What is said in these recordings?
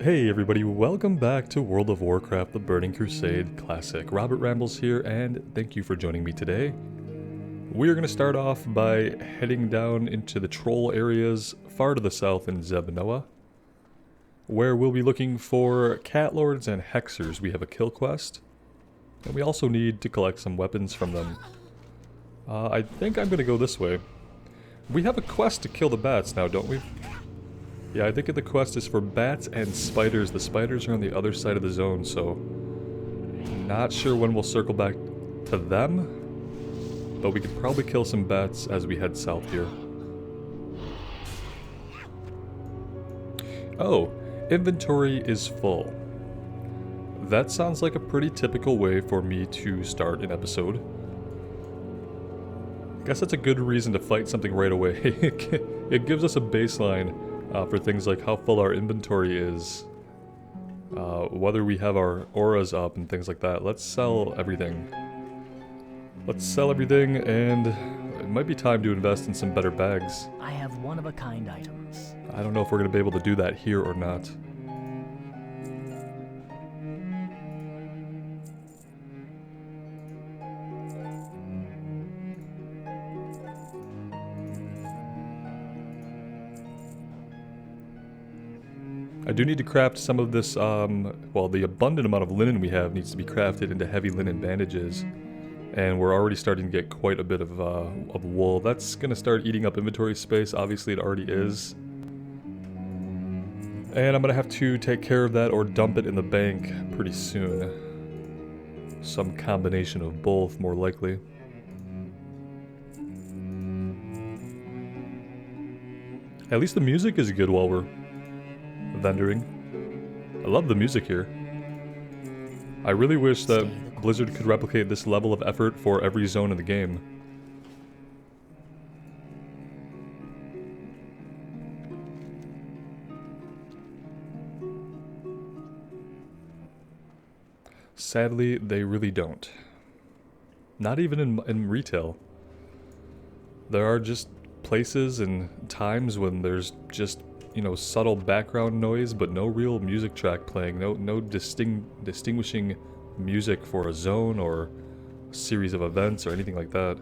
Hey everybody, welcome back to World of Warcraft: The Burning Crusade Classic. Robert Rambles here, and thank you for joining me today. We are going to start off by heading down into the troll areas far to the south in Zebanoa, where we'll be looking for cat lords and hexers. We have a kill quest, and we also need to collect some weapons from them. I think I'm going to go this way. We have a quest to kill the bats now, don't we? Yeah, I think the quest is for bats and spiders. The spiders are on the other side of the zone, so not sure when we'll circle back to them, but we could probably kill some bats as we head south here. Oh, inventory is full. That sounds like a pretty typical way for me to start an episode. I guess that's a good reason to fight something right away. It gives us a baseline for things like how full our inventory is, whether we have our auras up and things like that. Let's sell everything. Let's sell everything, and it might be time to invest in some better bags. I have one-of-a-kind items. I don't know if we're going to be able to do that here or not. I do need to craft some of this, well, the abundant amount of linen we have needs to be crafted into heavy linen bandages. And we're already starting to get quite a bit of wool. That's going to start eating up inventory space. Obviously it already is. And I'm going to have to take care of that or dump it in the bank pretty soon. Some combination of both, more likely. At least the music is good while we're vendoring. I love the music here. I really wish that Blizzard could replicate this level of effort for every zone in the game. Sadly, they really don't. Not even in retail. There are just places and times when there's just, you know, subtle background noise, but no real music track playing, no distinguishing music for a zone or a series of events or anything like that.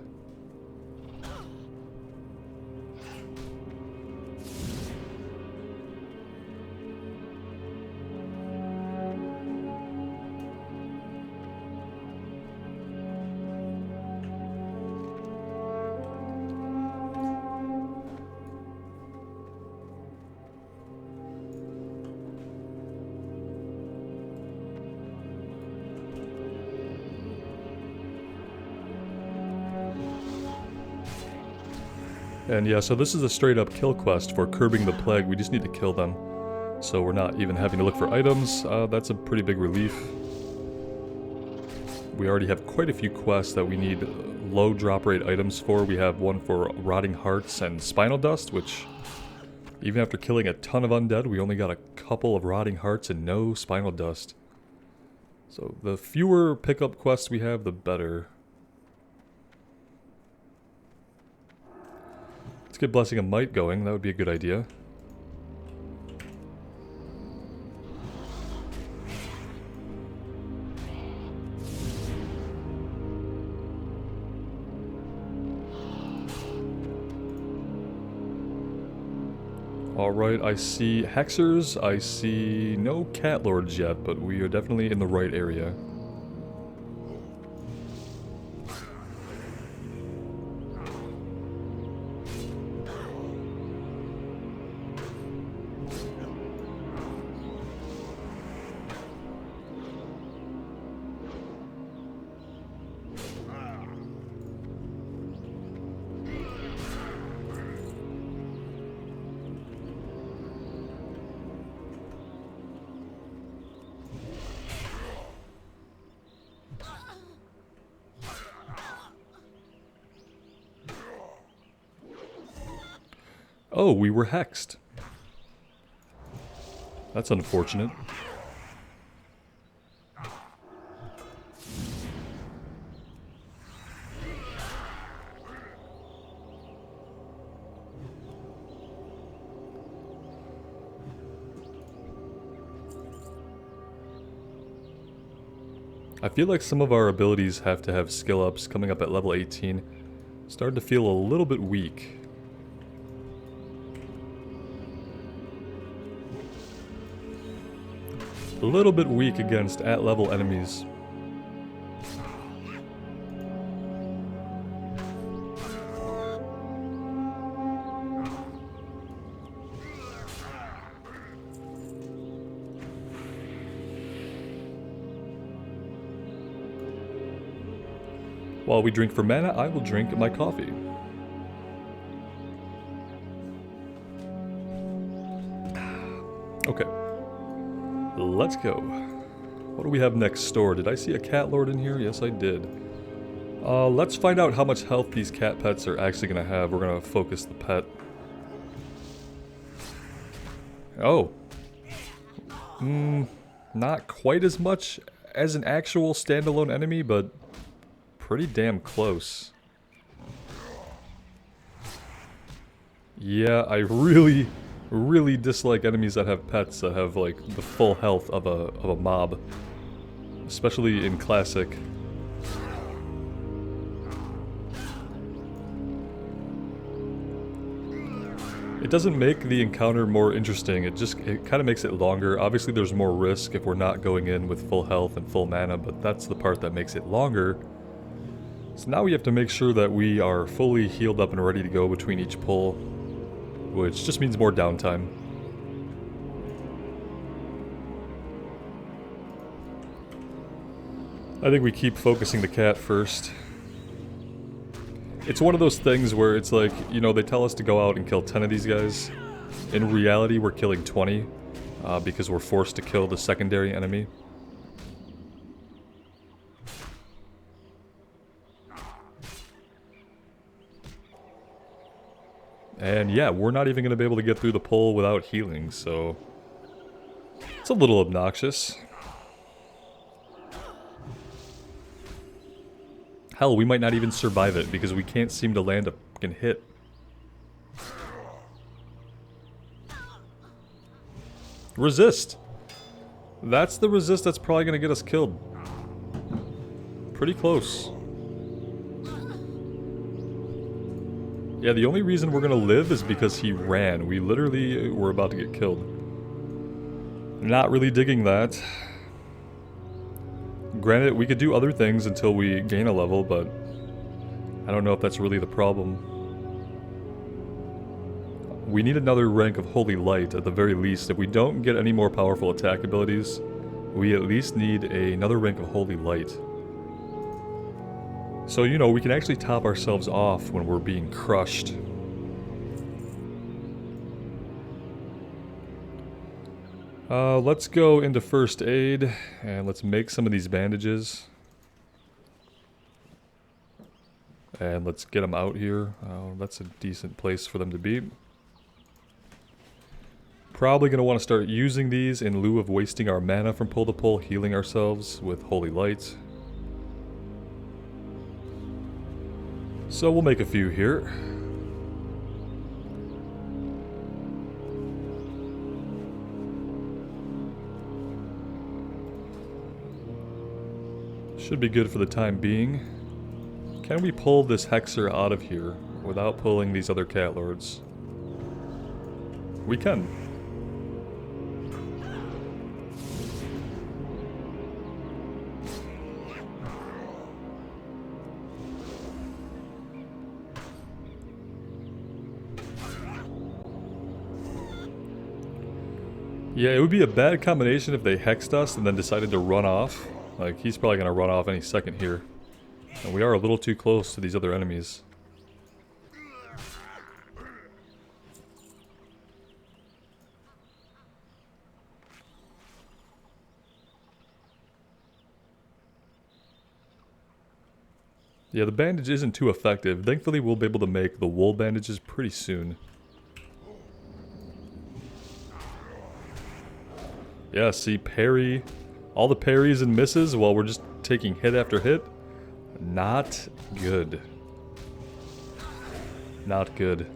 And yeah, so this is a straight up kill quest for curbing the plague. We just need to kill them. So we're not even having to look for items. That's a pretty big relief. We already have quite a few quests that we need low drop rate items for. We have one for rotting hearts and spinal dust, which even after killing a ton of undead, we only got a couple of rotting hearts and no spinal dust. So the fewer pickup quests we have, the better. Let's get Blessing of Might going, that would be a good idea. Alright, I see hexers, I see no cat lords yet, but we are definitely in the right area. Oh, we were hexed. That's unfortunate. I feel like some of our abilities have to have skill ups coming up at level 18. Starting to feel a little bit weak. A little bit weak against at-level enemies. While we drink for mana, I will drink my coffee. Okay. Let's go. What do we have next door? Did I see a cat lord in here? Yes, I did. Let's find out how much health these cat pets are actually going to have. We're going to focus the pet. Oh. Not quite as much as an actual standalone enemy, but pretty damn close. Yeah, I really dislike enemies that have pets that have like the full health of a mob, especially in classic. It doesn't make the encounter more interesting, it kind of makes it longer. Obviously there's more risk if we're not going in with full health and full mana, but that's the part that makes it longer. So now we have to make sure that we are fully healed up and ready to go between each pull, which just means more downtime. I think we keep focusing the cat first. It's one of those things where it's like, you know, they tell us to go out and kill 10 of these guys. In reality, we're killing 20, because we're forced to kill the secondary enemy. And yeah, we're not even going to be able to get through the pull without healing, so it's a little obnoxious. Hell, we might not even survive it because we can't seem to land a fucking hit. Resist! That's the resist that's probably going to get us killed. Pretty close. Yeah, the only reason we're gonna live is because he ran. We literally were about to get killed. Not really digging that. Granted, we could do other things until we gain a level, but I don't know if that's really the problem. We need another rank of Holy Light at the very least. If we don't get any more powerful attack abilities, we at least need another rank of Holy Light. So, you know, we can actually top ourselves off when we're being crushed. Let's go into first aid, and let's make some of these bandages. And let's get them out here. That's a decent place for them to be. Probably going to want to start using these in lieu of wasting our mana from pull to pull, healing ourselves with Holy Light. So we'll make a few here. Should be good for the time being. Can we pull this Hexer out of here without pulling these other cat lords? We can. Yeah, it would be a bad combination if they hexed us and then decided to run off. Like, he's probably gonna run off any second here. And we are a little too close to these other enemies. Yeah, the bandage isn't too effective. Thankfully, we'll be able to make the wool bandages pretty soon. Yeah, see, parry. All the parries and misses while we're just taking hit after hit. Not good. Not good.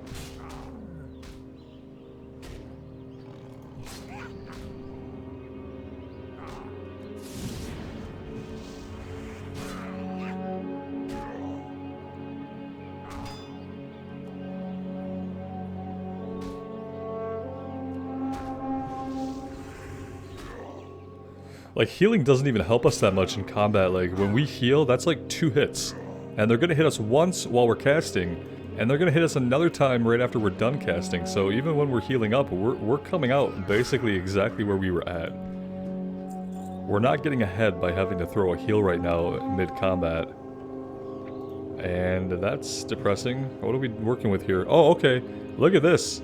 Like, healing doesn't even help us that much in combat. Like, when we heal, that's like 2 hits. And they're gonna hit us once while we're casting, and they're gonna hit us another time right after we're done casting. So even when we're healing up, we're coming out basically exactly where we were at. We're not getting ahead by having to throw a heal right now mid-combat. And that's depressing. What are we working with here? Oh, okay. Look at this.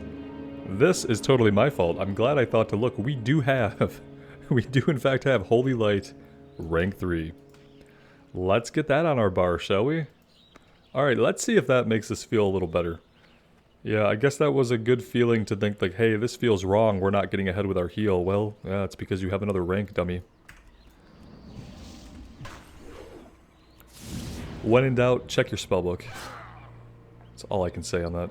This is totally my fault. I'm glad I thought to look. We do have... we do in fact have Holy Light rank 3. Let's get that on our bar, shall we? Alright, let's see if that makes us feel a little better. Yeah, I guess that was a good feeling to think like, hey, this feels wrong, we're not getting ahead with our heal. Well, yeah, it's because you have another rank, dummy. When in doubt, check your spellbook. That's all I can say on that.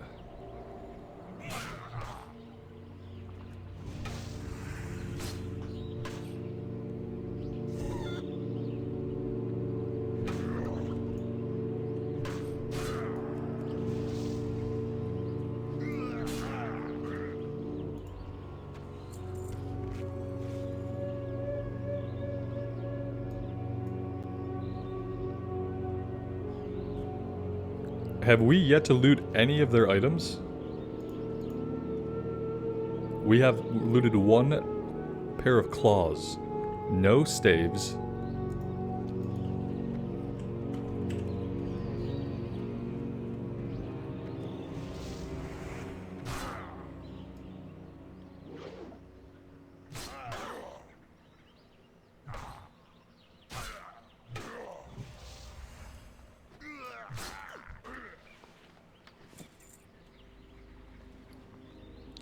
Have we yet to loot any of their items? We have looted 1 pair of claws. No staves.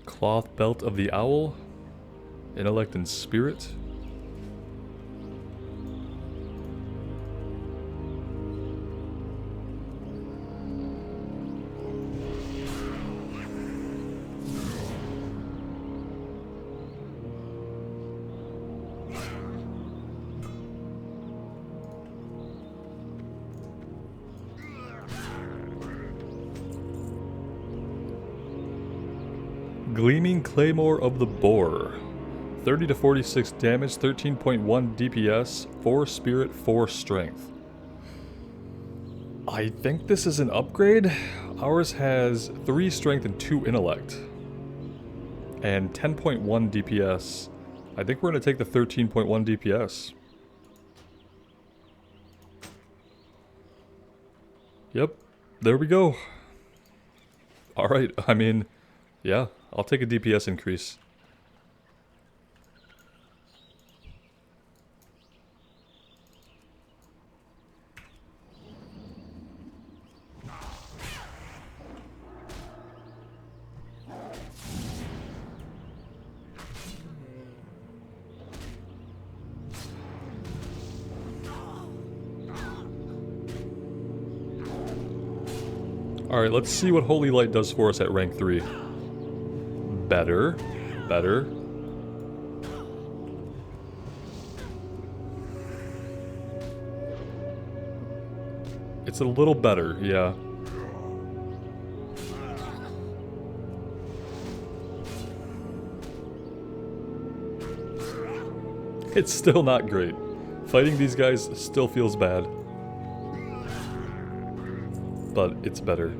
Cloth belt of the owl. Intellect and spirit. Gleaming Claymore of the Boar. 30 to 46 damage, 13.1 DPS, 4 spirit, 4 strength. I think this is an upgrade. Ours has 3 strength and 2 intellect. And 10.1 DPS. I think we're going to take the 13.1 DPS. Yep, there we go. Alright, I mean, yeah, I'll take a DPS increase. Alright, let's see what Holy Light does for us at rank 3. Better. Better. It's a little better, yeah. It's still not great. Fighting these guys still feels bad. But it's better.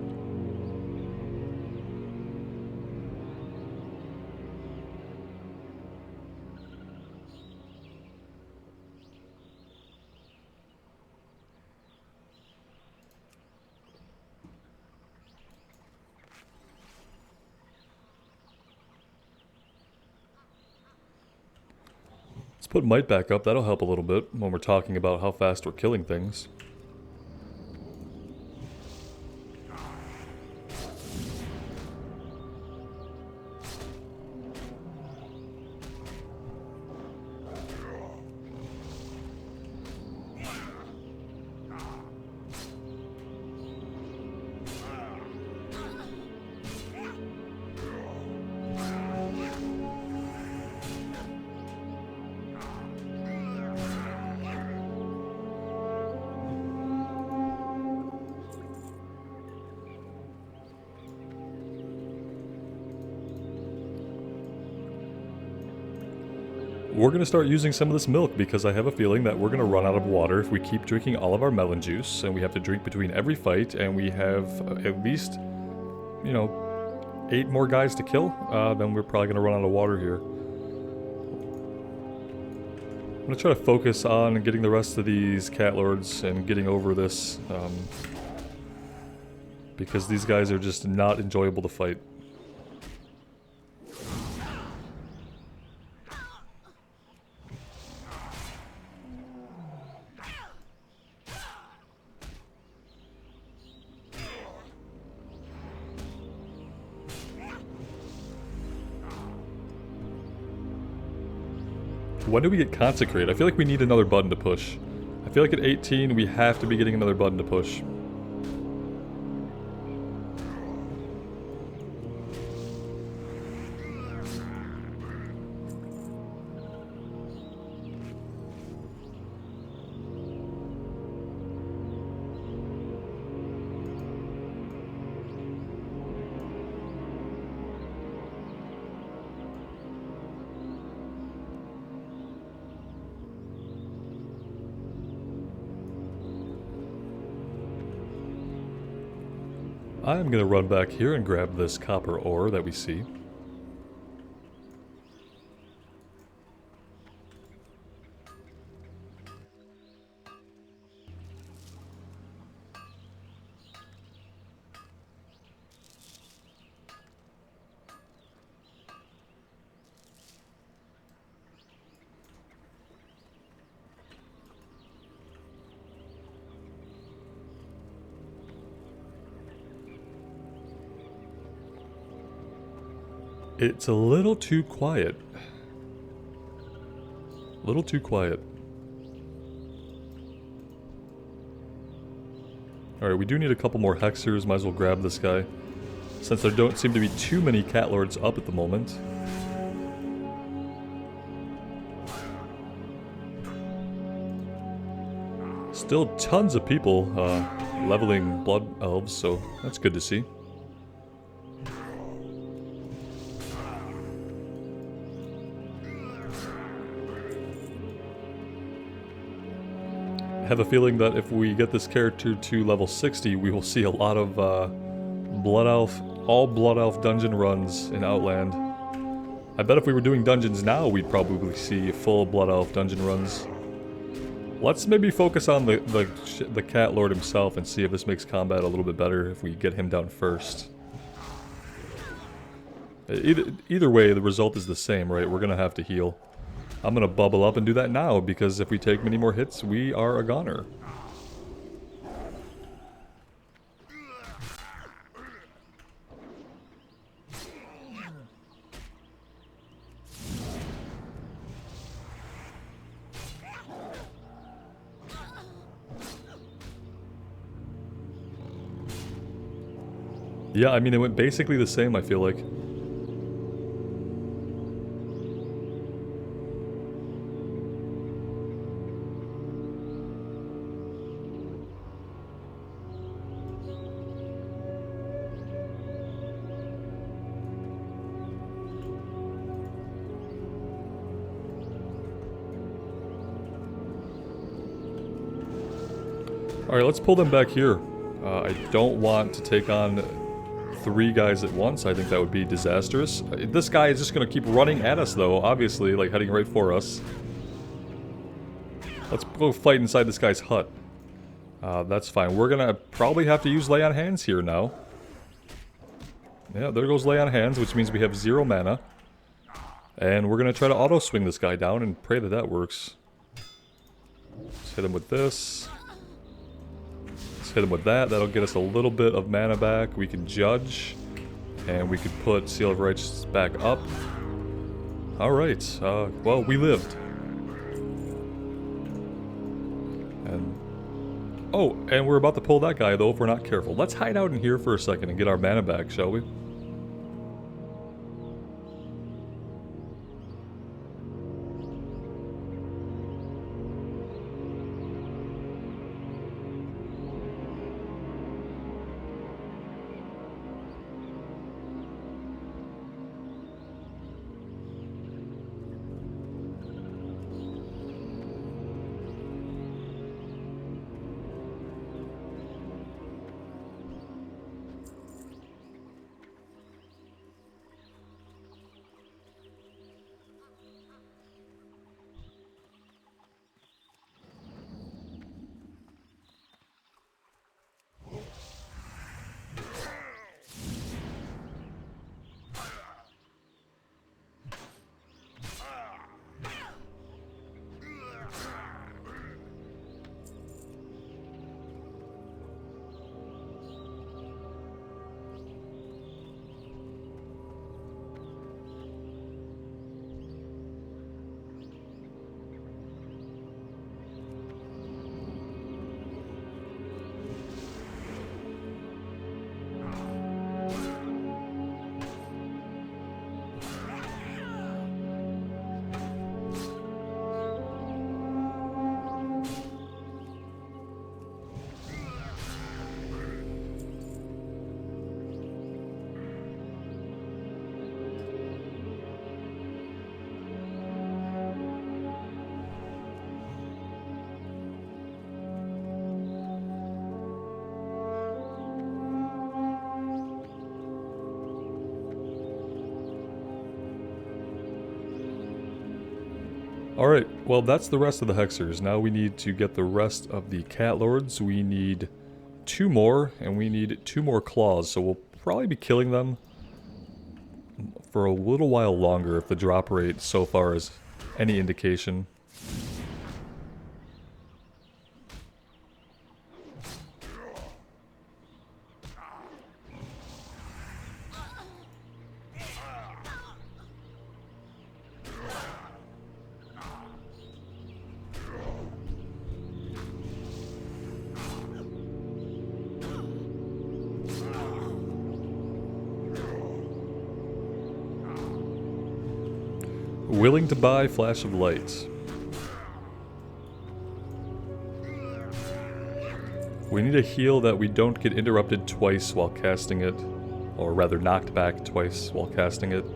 Let's put might back up, that'll help a little bit when we're talking about how fast we're killing things. we're going to start using some of this milk because I have a feeling that we're going to run out of water if we keep drinking all of our melon juice, and we have to drink between every fight, and we have at least, you know, 8 more guys to kill, then we're probably going to run out of water here. I'm going to try to focus on getting the rest of these cat lords and getting over this, because these guys are just not enjoyable to fight. When do we get Consecrate? I feel like we need another button to push. I feel like at 18 we have to be getting another button to push. I'm gonna run back here and grab this copper ore that we see. It's a little too quiet. A little too quiet. Alright, we do need a couple more hexers. Might as well grab this guy, since there don't seem to be too many cat lords up at the moment. Still tons of people leveling Blood Elves, so that's good to see. I have a feeling that if we get this character to level 60, we will see a lot of all Blood Elf dungeon runs in Outland. I bet if we were doing dungeons now, we'd probably see full Blood Elf dungeon runs. Let's maybe focus on the Cat Lord himself and see if this makes combat a little bit better if we get him down first. Either way, the result is the same, right? We're gonna have to heal. I'm gonna bubble up and do that now, because if we take many more hits, we are a goner. Yeah, I mean, it went basically the same, I feel like. Alright, let's pull them back here. I don't want to take on 3 guys at once. I think that would be disastrous. This guy is just going to keep running at us, though, obviously, like heading right for us. Let's go fight inside this guy's hut. That's fine. We're going to probably have to use Lay on Hands here now. Yeah, there goes Lay on Hands, which means we have 0 mana. And we're going to try to auto-swing this guy down and pray that that works. Let's hit him with this. Hit him with that. That'll get us a little bit of mana back. We can judge, and we could put Seal of Righteousness back up. Alright, well, we lived. And oh, and we're about to pull that guy, though, if we're not careful. Let's hide out in here for a second and get our mana back, shall we? Alright, well that's the rest of the Hexers. Now we need to get the rest of the Cat Lords. We need 2 more, and we need 2 more claws, so we'll probably be killing them for a little while longer if the drop rate so far is any indication. Willing to buy Flash of Light. We need a heal that we don't get interrupted twice while casting it, or rather knocked back twice while casting it.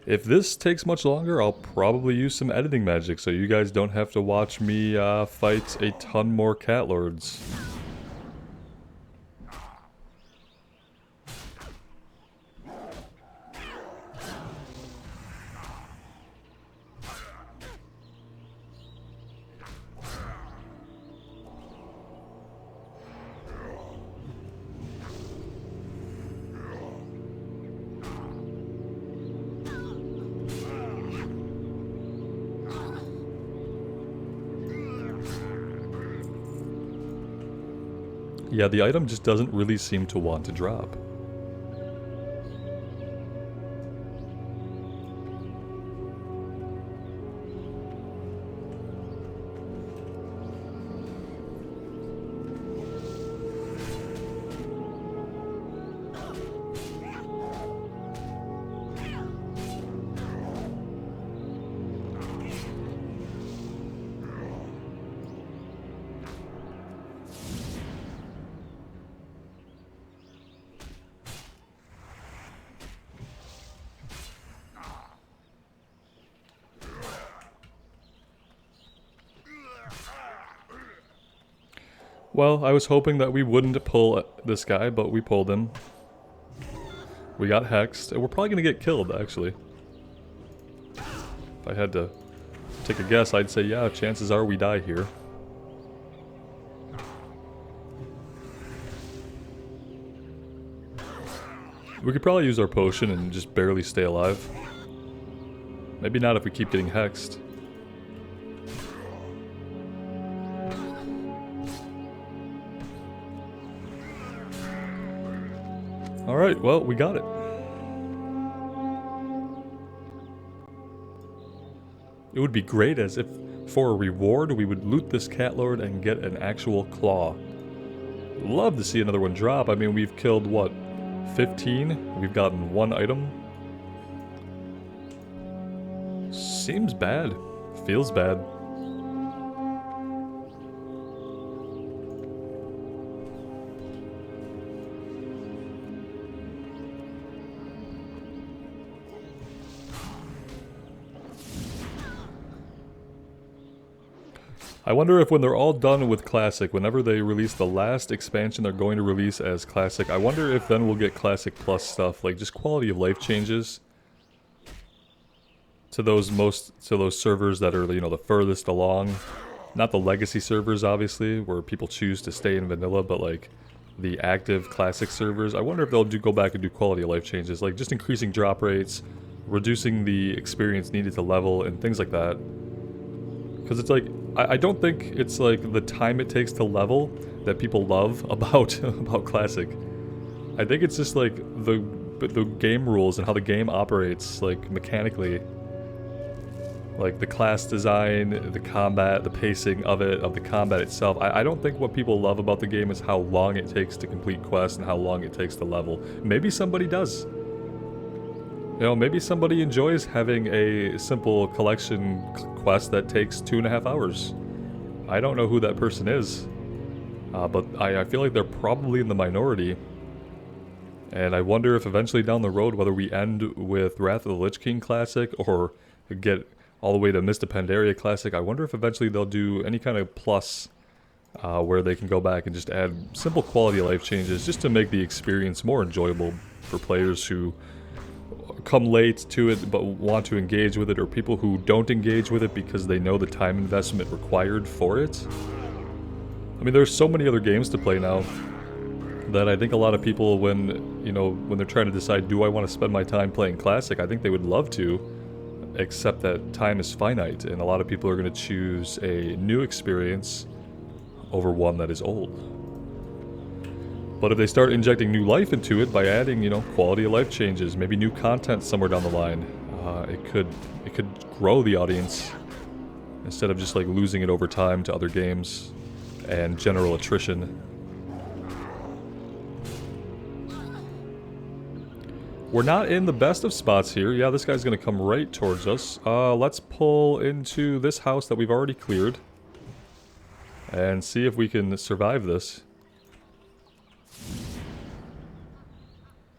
If this takes much longer, I'll probably use some editing magic so you guys don't have to watch me fight a ton more Cat Lords. Yeah, the item just doesn't really seem to want to drop. Well, I was hoping that we wouldn't pull this guy, but we pulled him. We got hexed, and we're probably gonna get killed, actually. If I had to take a guess, I'd say, yeah, chances are we die here. We could probably use our potion and just barely stay alive. Maybe not if we keep getting hexed. Alright, well, we got it. It would be great as if, for a reward, we would loot this cat lord and get an actual claw. Love to see another one drop. I mean, we've killed, what, 15? We've gotten one item. Seems bad. Feels bad. I wonder if when they're all done with Classic, whenever they release the last expansion they're going to release as Classic, I wonder if then we'll get Classic Plus stuff, like just quality of life changes to those servers that are, you know, the furthest along. Not the legacy servers, obviously, where people choose to stay in vanilla, but like the active Classic servers. I wonder if they'll go back and do quality of life changes, like just increasing drop rates, reducing the experience needed to level, and things like that. Because it's like, I don't think it's like the time it takes to level that people love about about Classic. I think it's just like the game rules and how the game operates, like mechanically. Like the class design, the combat, the pacing of it, of the combat itself. I don't think what people love about the game is how long it takes to complete quests and how long it takes to level. Maybe somebody does. You know, maybe somebody enjoys having a simple collection quest that takes 2.5 hours. I don't know who that person is, but I feel like they're probably in the minority. And I wonder if eventually down the road, whether we end with Wrath of the Lich King Classic or get all the way to Mists of Pandaria Classic, I wonder if eventually they'll do any kind of plus where they can go back and just add simple quality of life changes just to make the experience more enjoyable for players who come late to it but want to engage with it, or people who don't engage with it because they know the time investment required for it. I mean, there's so many other games to play now that I think a lot of people, when, you know, when they're trying to decide, do I want to spend my time playing Classic, I think they would love to, except that time is finite, and a lot of people are going to choose a new experience over one that is old. But if they start injecting new life into it by adding, you know, quality of life changes, maybe new content somewhere down the line, it could grow the audience instead of just like losing it over time to other games and general attrition. We're not in the best of spots here. Yeah, this guy's gonna come right towards us. Let's pull into this house that we've already cleared and see if we can survive this.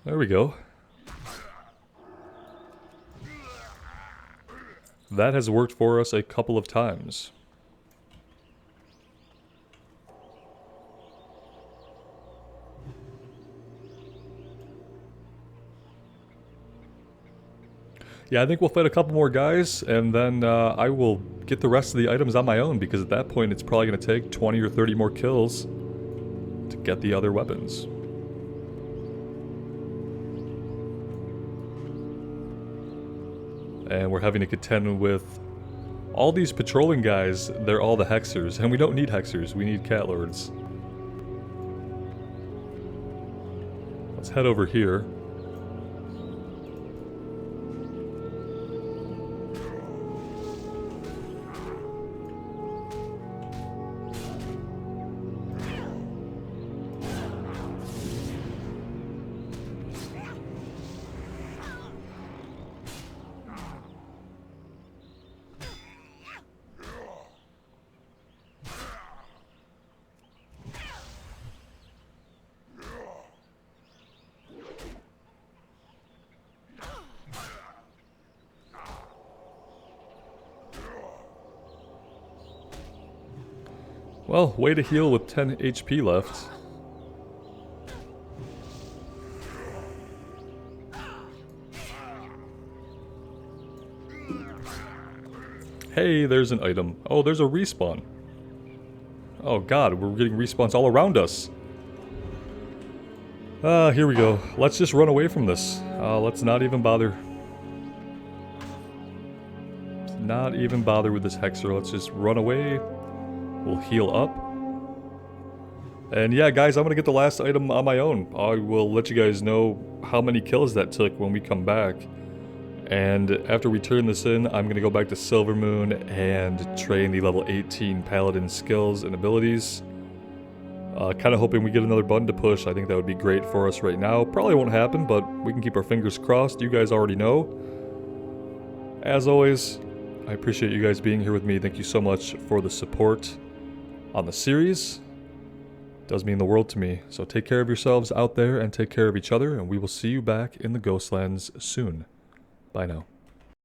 There we go. That has worked for us a couple of times. Yeah, I think we'll fight a couple more guys, and then I will get the rest of the items on my own, because at that point it's probably going to take 20 or 30 more kills to get the other weapons. And we're having to contend with all these patrolling guys. They're all the Hexers, and we don't need Hexers, we need Cat Lords. Let's head over here. Well, way to heal with 10 HP left. Hey, there's an item. Oh, there's a respawn. Oh god, we're getting respawns all around us. Here we go. Let's just run away from this. Let's not even bother. Not even bother with this Hexer. Let's just run away. We'll heal up. And yeah, guys, I'm gonna get the last item on my own. I will let you guys know how many kills that took when we come back. And after we turn this in, I'm gonna go back to Silvermoon and train the level 18 Paladin skills and abilities. Kind of hoping we get another button to push. I think that would be great for us right now. Probably won't happen, but we can keep our fingers crossed. You guys already know. As always, I appreciate you guys being here with me. Thank you so much for the support on the series. It does mean the world to me. So take care of yourselves out there and take care of each other, and we will see you back in the Ghostlands soon. Bye now.